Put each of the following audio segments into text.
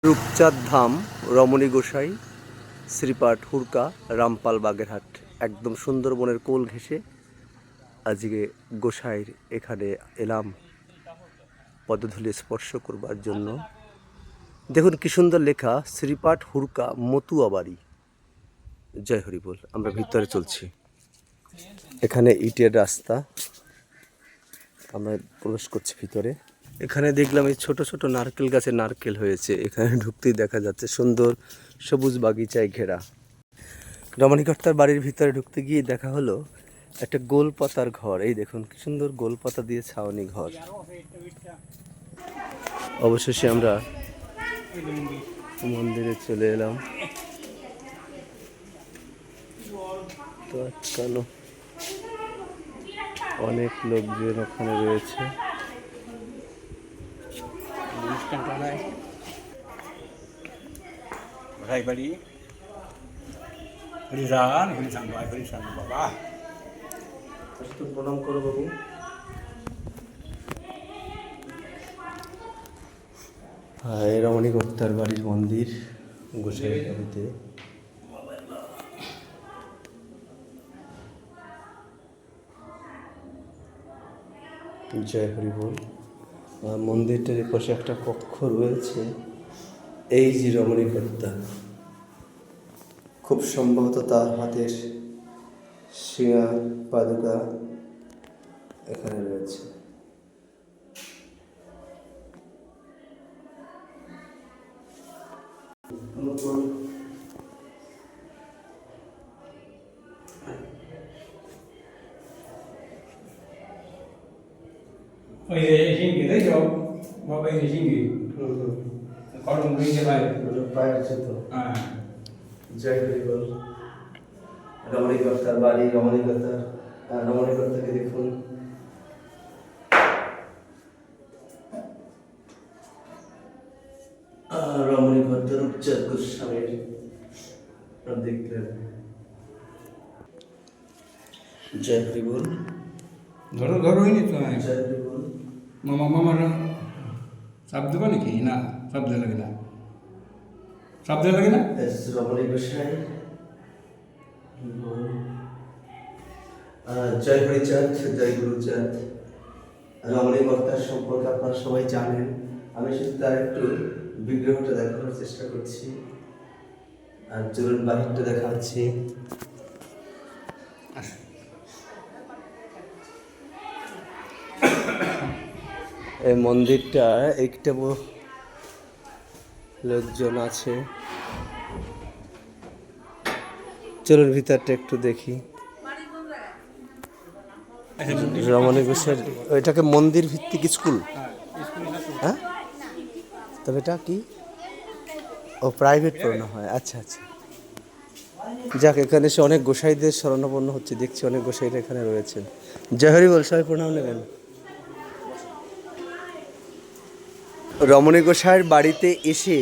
রূপচাঁদ ধাম, রমণী গোসাই, শ্রীপাঠ, হুড়কা, রামপাল, বাগেরহাট। একদম সুন্দরবনের কোল ঘেঁষে আজকে গোসাইয়ের এখানে এলাম পদধূলি স্পর্শ করবার জন্য। দেখুন কি সুন্দর লেখা, শ্রীপাঠ, হুড়কা, মতুয়া বাড়ি। জয় হরি বল। আমরা ভিতরে চলছি। এখানে ইটের রাস্তা, আমরা প্রবেশ করছি ভিতরে। এখানে দেখলাম এই ছোট ছোট নারকেল গাছে নারকেল হয়েছে। এখানে ঢুকতেই দেখা যাচ্ছে সুন্দর সবুজ বাগিচায় ঘেরা। রমণীকর্তার বাড়ির ভিতরে ঢুকতে গিয়ে দেখা হলো একটা গোল পাতার ঘর। এই দেখুন কি সুন্দর গোল পাতা দিয়ে ছাউনি ঘর। অবশেষে আমরা মন্দিরে চলে এলাম। তো আটকানো অনেক লোকজন ওখানে রয়েছে। প্রণাম করো বাবু। এই রমণীকর্তার বাড়ির মন্দির, গোসাইয়ের বাড়িতে। জয় হরি বল। মন্দিরটার পাশে একটা কক্ষ রয়েছে। এই যে রমণীকর্তা, খুব সম্ভবত তার হাতের শিঙা পাদুকা এখানে রয়েছে। ওই যে সিঙ্গি তাই তো বাবা এই যে সিঙ্গি কলম দিয়ে ভাই পায়ে আছে তো। হ্যাঁ জয় হরি বল। রমণীকর্তার বাড়ি, রমণীকর্তাকে দেখুন। রমণীকর্তার রূপচাঁদ গোস্বামীর দেখলেন। জয় হরি বল। ধরো ধরো হয়নি তো জয় হরি বল। মামার চাপ দেবো নাকি না চাপ দেওয়া লাগে না চাপ দেওয়া লাগে না রমণী গোসাই। জয় হরিচাঁদ, জয় গুরুচাঁদ। রমণীকর্তার সম্পর্কে আপনারা সবাই জানেন। আমি শুধু তার একটু বিগ্রহটা দেখানোর চেষ্টা করছি, আর চলুন বাহিরটা দেখাচ্ছি। এই মন্দিরটা একটা লোকজন আছে। চলুন ভিতরটা একটু দেখি। রমণী ঘোষের ওইটাকে মন্দির ভিত্তিক স্কুল, হ্যাঁ? তবে এটা কি, ও প্রাইভেট পড়ানো হয়? আচ্ছা আচ্ছা, যাক, এখানে এসে অনেক গোসাইদের শরণাপন্ন হচ্ছে। দেখছি অনেক গোসাইরা এখানে রয়েছেন। জয় হরি বল। সবাই প্রণাম নেবেন। রমণী গোসাইয়ের বাড়িতে এসে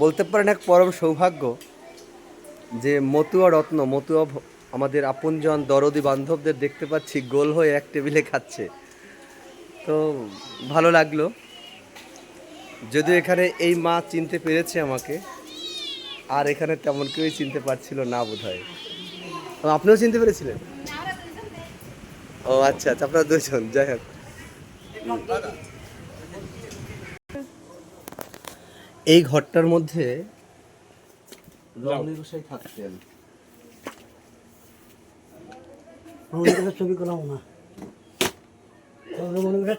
বলতে পারেন এক পরম সৌভাগ্য যে মতুয়া রত্ন, আমাদের আপনজন দরদি বান্ধবদের দেখতে পাচ্ছি গোল হয়ে এক টেবিলে খাচ্ছে। তো ভালো লাগলো। যদিও এখানে এই মা চিনতে পেরেছে আমাকে, আর এখানে তেমন কেউই চিনতে পারছিল না বোধ হয়। আপনিও চিনতে পেরেছিলেন? ও আচ্ছা আচ্ছা, আপনারা দুজন। যাই হোক, এই ঘরটার মধ্যে রমণী গোসাই থাকতেন। ছবি করলাম না,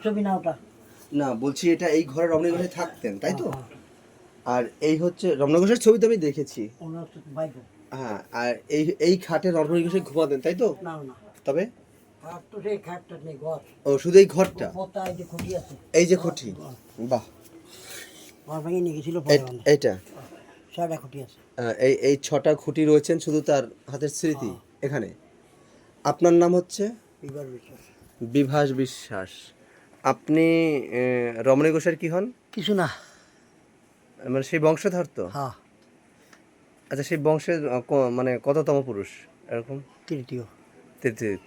ছবি না ওটা না, বলছি এটা এই ঘরে রমণী গোসাই থাকতেন, তাই তো? আর এই হচ্ছে রমণী গোসাইয়ের ছবি তো আমি দেখেছি। হ্যাঁ, আর এই খাটে রমণী গোসাই ঘুমাতেন, তাই তো? না না, তবে তো সেই খাটটা নেই, ঘর। ও, শুধু এই ঘরটা? এই যে খুঁটি আছে, এই যে খুঁটি। বাহ, ঘর ভেঙে নিয়ে গেছিল। এইটা ছয়টা খুঁটি আছে। এই 6টা খুঁটি রয়েছেন শুধু তার হাতের স্মৃতি এখানে। আপনার নাম হচ্ছে? বিভাস বিশ্বাস। বিভাস বিশ্বাস। আপনি রমণী গোসাইয়ের কি হন? কিছু না, মানে সেই বংশধর তো? হ্যাঁ। আচ্ছা, সেই বংশের মানে কততম পুরুষ এরকম? তৃতীয়।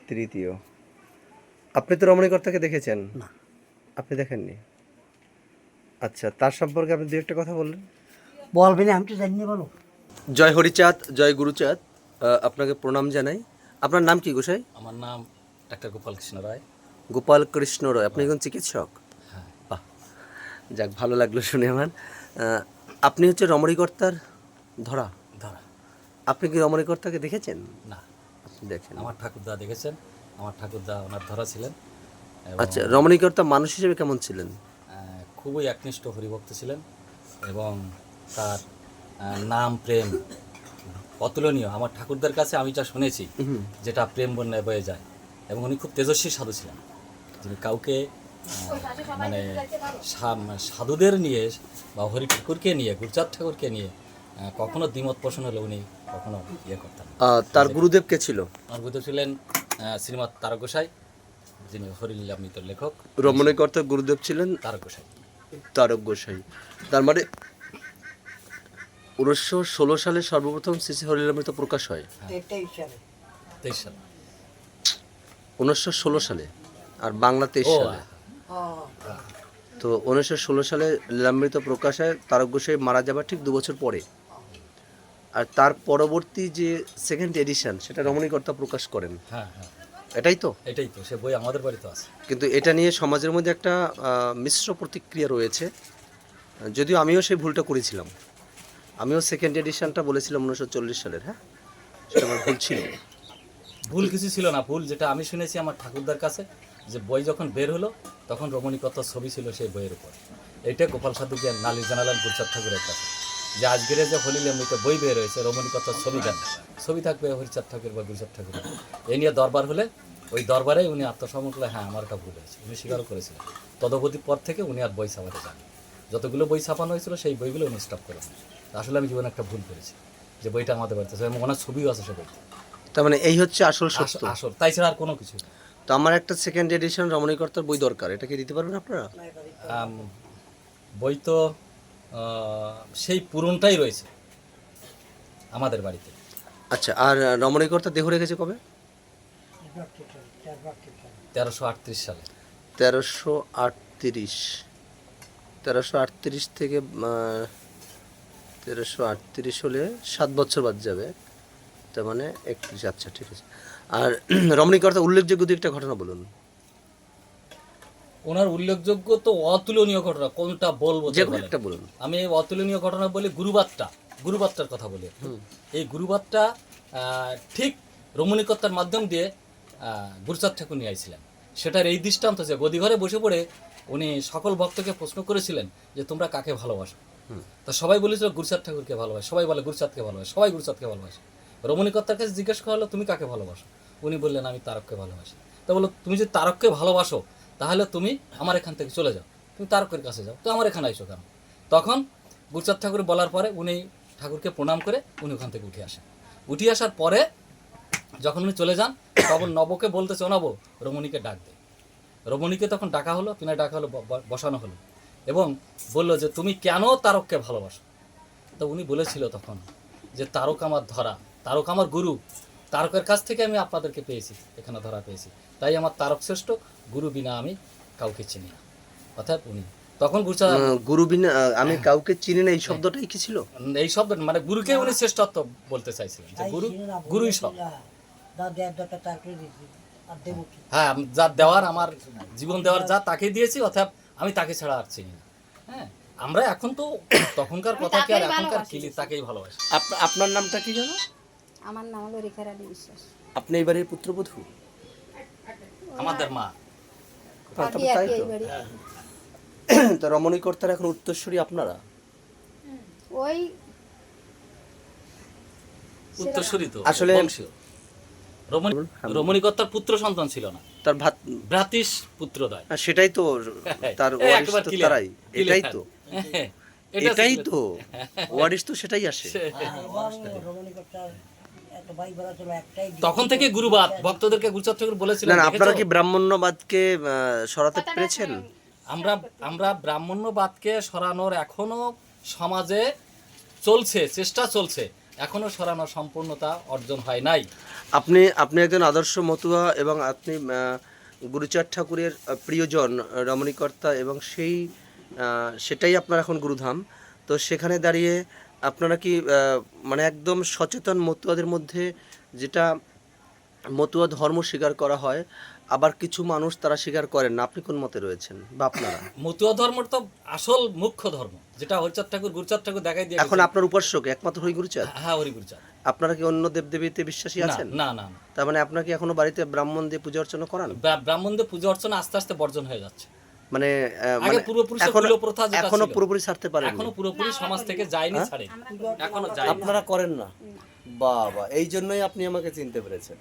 তৃতীয়। আপনি তো রমণীকর্তাকে দেখেছেন? না। আপনি দেখেননি? আচ্ছা, তার সম্পর্কে আপনি দু একটা কথা বললেন। বলবে না, আমি তো জানি না, বলো। জয় হরিচাঁদ, জয় গুরুচাঁদ, আপনাকে প্রণাম জানাই। আপনার নাম কি গোসাই? আমার নাম ডাক্তার গোপাল কৃষ্ণ রায়। গোপাল কৃষ্ণ রয়। আপনি একজন চিকিৎসক? হ্যাঁ। বাহ, যাক, ভালো লাগলো শুনে আমার। আপনি হচ্ছে রমণীকর্তার ধরা। ধরা আপনি কি রমণীকর্তাকে দেখেছেন? না, আপনি দেখেন। আমার ঠাকুরদা দেখেছেন। আমার ঠাকুরদা ওনার ধরা ছিলেন এবং আচ্ছা, রমণীকর্তা মানুষ হিসেবে কেমন ছিলেন? খুবই একনিষ্ঠ হরিভক্ত ছিলেন এবং তার নাম প্রেম অতুলনীয়। আমার ঠাকুরদার কাছে আমি যা শুনেছি, যেটা প্রেম বন্যায় বয়ে যায়, এবং উনি খুব তেজস্বী সাধু ছিলেন। যিনি কাউকে মানে সাধুদের নিয়ে বা হরি ঠাকুরকে নিয়ে, গুরুচাঁদ ঠাকুরকে নিয়ে কখনো দ্বিমত পোষণ হলে উনি কখনো ইয়ে করতেন না। তার গুরুদেব কে ছিল? আমার গুরুদেব ছিলেন শ্রীমৎ তারক গোসাই, যিনি হরিলীলামৃত লেখক। রমণীকর্তার গুরুদেব ছিলেন তারক গোসাই। তারক গোসাই। তার মানে 1916 সালে সর্বপ্রথম শ্রী শ্রী হরিলীলামৃত প্রকাশ হয়। 23 সালে। 23 সাল। 1916 সালে, আর বাংলা 23 ও, সালে। তো 1916 সালে লীলামৃত প্রকাশ হয় তারক গোসাই মারা যাবার ঠিক 2 বছর পরে। আর তার পরবর্তী যে সেকেন্ড এডিশন, সেটা রমণীকর্তা প্রকাশ করেন। হ্যাঁ হ্যাঁ, এটাই তো? এটাই তো। সে বই আমাদের বাড়িতে আছে। কিন্তু এটা নিয়ে সমাজের মধ্যে একটা মিশ্র প্রতিক্রিয়া রয়েছে। যদিও আমিও সেই ভুলটা করেছিলাম। আমিও সেকেন্ড এডিশনটা বলেছিলাম 1940 সালের। হ্যাঁ, সেটা আমার ভুল ছিল। ভুল কিছু ছিল না। ভুল যেটা আমি শুনেছি আমার ঠাকুরদার কাছে, যে বই যখন বের হলো তখন রমণীকর্তার ছবি ছিল সেই বইয়ের উপর। এইটা গোপাল সাধুকে নালিশ জানালেন গুরুচাঁদ ঠাকুরের কাছে, যে আজকের যে হরিলীলামৃত বই বের হয়েছে, রমণীকর্তার ছবি দেন, ছবি থাকবে হরিচাঁদ ঠাকুর বা গুরুচাঁদ ঠাকুরের। এই নিয়ে দরবার হলে ওই দরবারেই উনি আত্মসমর্পণ করলে, হ্যাঁ আমার একটা ভুল হয়েছে, উনি স্বীকারও করেছিলেন। তদবধির পর থেকে উনি আর বই ছাপাতে যান। যতগুলো বই ছাপানো হয়েছিল সেই বইগুলো উনি স্টপ করে দেন। আসলে আমি জীবনে একটা ভুল করেছি, যে বইটা আমাদের বাড়িতে আছে এবং ওনার ছবিও আছে সে বইতে। তার মানে এই হচ্ছে আসল সত্য। আসল, তাই ছাড়া আর কোনো কিছু না। তো আমার একটা সেকেন্ড এডিশন রমণীকর্তার বই দরকার, এটা কি দিতে পারবেন আপনারা? বই তো সেই পুরনটাই রয়েছে আমাদের বাড়িতে। আচ্ছা, আর রমণীকর্তা দেহ রেখেছে কবে? 1338 সালে। 1338। 1338 থেকে 1338 হলে 7 বছর বাদ যাবে, তার মানে 31। আচ্ছা, ঠিক আছে। আর রমণীকর্তা উল্লেখযোগ্য দু একটা ঘটনা বলুন। ওনার উল্লেখযোগ্য তো অতুলনীয় ঘটনা, কোনটা বলবো? যে কোনো একটা বলুন। আমি অতুলনীয় ঘটনা বলি গুরুবারটার কথা বলি। এই গুরুবারটা ঠিক রমণীকর্তার মাধ্যম দিয়ে গুরুচাঁদ ঠাকুর নিয়ে আইছিলেন। সেটার এই দৃষ্টান্ত যে গদিঘরে বসে পড়ে উনি সকল ভক্তকে প্রশ্ন করেছিলেন যে তোমরা কাকে ভালোবাসো। তা সবাই বলেছিল গুরুচাঁদ ঠাকুরকে ভালোবাসে, সবাই বলে গুরুচাঁদকে ভালোবাসে, সবাই গুরুচাঁদকে ভালোবাসে। রমণীকর্তার কাছে জিজ্ঞেস করা হলো তুমি কাকে ভালোবাসো? উনি বললেন আমি তারককে ভালোবাসি। তা বললো তুমি যদি তারককে ভালোবাসো তাহলে তুমি আমার এখান থেকে চলে যাও, তুমি তারকের কাছে যাও, তো আমার এখানে আইসো কেন? তখন গুরুচাঁদ ঠাকুর বলার পরে উনি ঠাকুরকে প্রণাম করে উনি ওখান থেকে উঠে আসেন। উঠে আসার পরে যখন উনি চলে যান তখন নবকে বলতেছে ও নব, রমণীকে ডাক দে। রমণীকে তখন ডাকা হলো, পিনায় ডাকা হলো, বসানো হলো এবং বলল যে তুমি কেন তারককে ভালোবাসো? তো উনি বলেছিল তখন যে তারক আমার ধরা, তারক আমার গুরু, তারকের কাছ থেকে আমি আপনাদেরকে পেয়েছি, এখানে ধরা পেয়েছি, তাই আমার তারক শ্রেষ্ঠ, গুরু বিনা আমি কাউকে চিনি না। অর্থাৎ উনি তখন গুরু বিনা আমি কাউকে চিনি না, এই শব্দটাই কি ছিল? এই শব্দ মানে গুরুকে উনি শ্রেষ্ঠত্ব বলতে চাইছিলেন, যে গুরুই সব। হ্যাঁ, যা দেওয়ার, আমার জীবন দেওয়ার যা তাকে দিয়েছি, অর্থাৎ আমি তাকে ছাড়া আর চিনি না। হ্যাঁ, আমরা এখন তো তখনকার কথা কি আর এখনকার কিলি, তাকেই ভালোবাসি। আপনার নামটা কি জানো? আমার নাম হলো রেখা রানী বিশ্বাস। আপনি এই বাড়ির পুত্রবধূ? আমাদের মা। তাই তো। তো রমণীকর্তার এখন উত্তরসূরি আপনারা? ওই উত্তরসূরি তো আসলে বংশীয়। রমণীকর্তার পুত্র সন্তান ছিল না, তার ভ্রাতিস পুত্রদয়। সেটাই তো, তার ওয়ারিশ তো তারাই। এটাই তো, এটা এটাই তো ওয়ারিশ তো, সেটাই আসে। তখন থেকে গুরুবাদ ভক্তদেরকে গুরুচাঁদ ঠাকুর বলেছিলেন। না, আপনারা কি ব্রাহ্মণ্যবাদকে সরাতে পেরেছেন? আমরা ব্রাহ্মণ্যবাদকে সরানোর এখনো সমাজে চলছে, চেষ্টা চলছে, এখনো সরানোর সম্পূর্ণতা অর্জন হয় নাই। আপনি একজন আদর্শ মতুয়া এবং আপনি গুরুচাঁদ ঠাকুরের প্রিয়জন রমণীকর্তা, এবং সেই সেটাই আপনার এখন গুরুধাম। তো সেখানে দাঁড়িয়ে আপনারা কি মানে একদম সচেতন মতুয়াদের মধ্যে, যেটা মতুয়া ধর্ম স্বীকার করা হয়, আবার কিছু মানুষ তারা স্বীকার করেন না, আপনি কোন মতে রয়েছেন বা আপনারা? মতুয়া ধর্ম তো আসল মুখ্য ধর্ম, যেটা হরিচাঁদ ঠাকুর গুরুচাঁদ ঠাকুর দেখাই দিয়ে এখন আপনার উপাস্যক একমাত্র হরি গুরুচাঁদ? হ্যাঁ, হরি গুরুচাঁদ। আপনারা কি অন্য দেবদেবীতে বিশ্বাসী না আছেন? না না না। তার মানে আপনারা কি এখনো বাড়িতে ব্রাহ্মণ দিয়ে পূজা অর্চনা করান? ব্রাহ্মণদের পুজো অর্চনা আস্তে আস্তে বর্জন হয়ে যাচ্ছে। মানে আগে পূর্বপুরুষের কুলো প্রথা যেটা এখনো ছিল, পুরোপুরি ছাড়তে পারেন? এখনো পুরোপুরি সমাজ থেকে যায়নি, ছাড়ে এখনো যায়। আপনারা করেন না? বাবা, এই জন্যই আপনি আমাকে চিনতে পেরেছেন।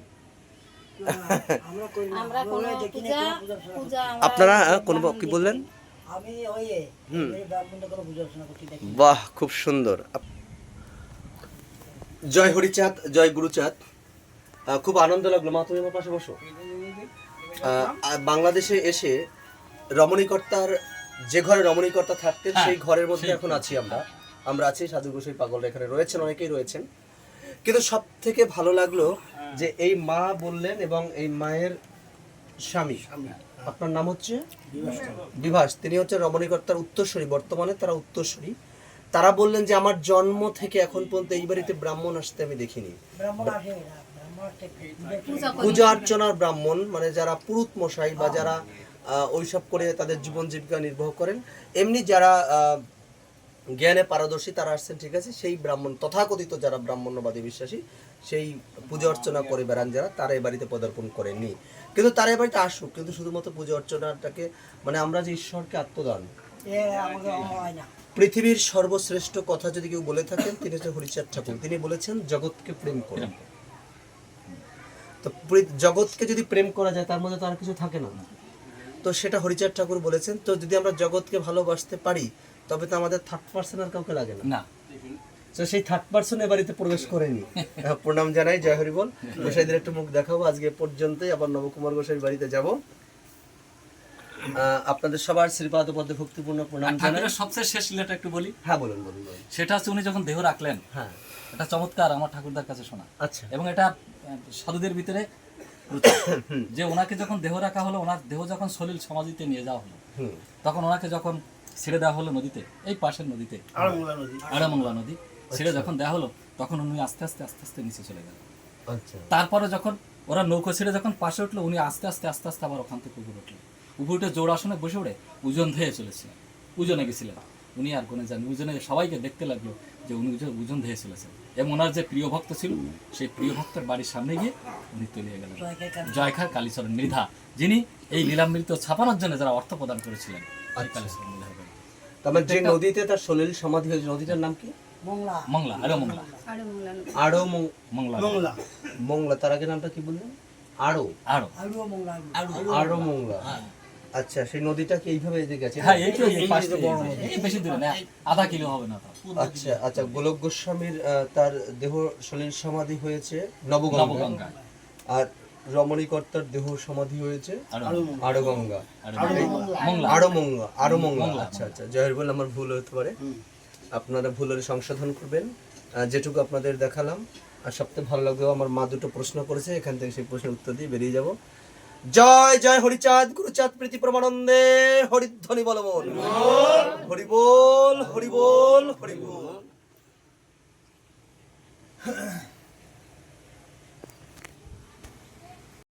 আমরা করি না, আমরা কোনো দেখিনি, পূজা কোনো পূজা অর্চনা পূজা আমরা আপনারা কোন কি বললেন? আমি ওই ব্রাহ্মণদের কোনো পূজা অর্চনা করতে দেখি না। বাহ, খুব সুন্দর। জয় হরিচাঁদ, জয় গুরুচাঁদ। খুব আনন্দ লাগলো। মা, তুমি আমার পাশে বসো। বাংলাদেশে এসে রমণীকর্তার, যে ঘরে রমণীকর্তা থাকতেন সেই ঘরের মধ্যে এখন আছি আমরা আছি। সাধু গোসাই পাগলরা এখানে রয়েছেন, অনেকেই রয়েছেন। কিন্তু সব থেকে ভালো লাগলো যে এই মা বললেন এবং এই মায়ের স্বামী, আপনার নাম হচ্ছে বিভাস, তিনি হচ্ছে রমণীকর্তার উত্তরসূরি, বর্তমানে তারা উত্তরসূরি। তারা বললেন যে আমার জন্ম থেকে এখন পর্যন্ত এই বাড়িতে ব্রাহ্মণ আসতে আমি দেখিনি। ব্রাহ্মণ আসে না, ব্রাহ্মণ আসে পূজা করি। পূজা অর্চনার ব্রাহ্মণ, মানে যারা পুরুত মশাই বা যারা ওইসব করে তাদের জীবন জীবিকা নির্বাহ করেন, এমনি যারা জ্ঞানে পারদর্শী তারা আসছেন, ঠিক আছে। সেই ব্রাহ্মণ, তথাকথিত যারা ব্রাহ্মণ্যবাদী বিশ্বাসী, সেই পূজা অর্চনা করে বেড়ান যারা, তারা এই বাড়িতে পদার্পণ করেননি। কিন্তু তারা এই বাড়িতে আসুক, কিন্তু শুধুমাত্র পূজা অর্চনাটাকে, মানে আমরা যে ঈশ্বরকে আত্মদান, এ আমাকে হয় না। পৃথিবীর সর্বশ্রেষ্ঠ কথা যদি কেউ বলে থাকেন, তিনি হচ্ছে হরিচাঁদ ঠাকুর। তিনি বলেছেন জগৎকে প্রেম করুন। তো জগৎকে যদি প্রেম করা যায়, তার মধ্যে তো আর কিছু থাকে না। তো সেটা হরিচাঁদ ঠাকুর বলেছেন। তো যদি আমরা জগৎকে ভালোবাসতে পারি, তবে তো আমাদের থার্ড পার্সন আর কাউকে লাগে না। না, তো সেই থার্ড পার্সন এ বাড়িতে প্রবেশ করেনি। প্রণাম জানাই, জয় হরি বল। গোসাইদের একটু মুখ দেখাবো আজকে পর্যন্তই, আবার নবকুমার গোসাইর বাড়িতে যাব। আপনাদের সবার শ্রীপাদ পদ্মে ভক্তিপূর্ণ প্রণাম জানাই। ঠাকুরের সবচেয়ে শেষ লীলাটা একটু বলি। হ্যাঁ, বলুন বলুন বলুন। সেটা হচ্ছে উনি যখন দেহ রাখলেন, হ্যাঁ, এটা চমৎকার, আমার ঠাকুরদার কাছে শোনা। আচ্ছা। এবং এটা সাধুদের ভিতরে যে ওনাকে যখন দেহ রাখা হলো, ওনার দেহ যখন সলিল সমাধিতে নিয়ে যাওয়া হলো, তখন ওনাকে যখন ছেড়ে দেওয়া হলো নদীতে, এই পাশের নদীতে, আড়ামংলা নদী, ছেড়ে যখন দেওয়া হলো, তখন উনি আস্তে আস্তে আস্তে আস্তে নিচে চলে গেলেন। আচ্ছা। তারপরে যখন ওরা নৌকো ছেড়ে যখন পাশে উঠলো, উনি আস্তে আস্তে আস্তে আস্তে আবার ওখান থেকে উপরে উঠলেন। উপরে উঠে জোড় আসনে বসে উঠে ওজন ধেয়ে চলেছিলেন। ওজনে গেছিলেন উনি, আর কোনে যান। ওজনে সবাইকে দেখতে লাগলো যে উনি ওজন ধেয়ে চলেছেন। এবং ওনার যে প্রিয় ভক্ত ছিল, সেই প্রিয় ভক্তের বাড়ির সামনে গিয়ে উনি তলিয়ে গেলেন। জয়খার কালীচরণ মৃধা, যিনি এই লীলামৃত ছাপানোর জন্য যারা অর্থ প্রদান করেছিলেন, সেই কালীচরণ মৃধা হবেন। তারপর যে নদীতে তার সলিল সমাধি হয়েছে, নদীটার নাম কি? মংলা মংলা, আরো মংলা, আড়ু মূলা নদী। আড়ো মংলা, মংলা মংলা। তার আগে নামটা কি বললেন? আড়ো, আরো, আলু মংলা আড়ো মংলা। আচ্ছা, সেই নদীটা কি এইভাবে এদিকে আছে? হ্যাঁ, এই তো এই পাশ থেকে, এই বেশি দূরে না, আধা কিলো হবে না। আচ্ছা আচ্ছা। গোলক গোস্বামীর তার দেহ সলিল সমাধি হয়েছে নবগঙ্গা, নবগঙ্গা। আর রমণীকর্তার দেহ সমাধি হয়েছে আড়গঙ্গা, মংলা, আড়মঙ্গা। আচ্ছা আচ্ছা, জয়ের বল, আমার ভুল হতে পারে, আপনারা ভুল হলে সংশোধন করবেন। যেটুকু আপনাদের দেখালাম। আর সবথেকে ভালো লাগলো, আমার মা দুটো প্রশ্ন করেছে, এখান থেকে সেই প্রশ্নের উত্তর দিয়ে বেরিয়ে যাব। জয় জয় হরিচাঁদ গুরুচাঁদ প্রীতি প্রমানন্দে হরিধ্বনি বল বল, হরি বল হরি বল হরি বল।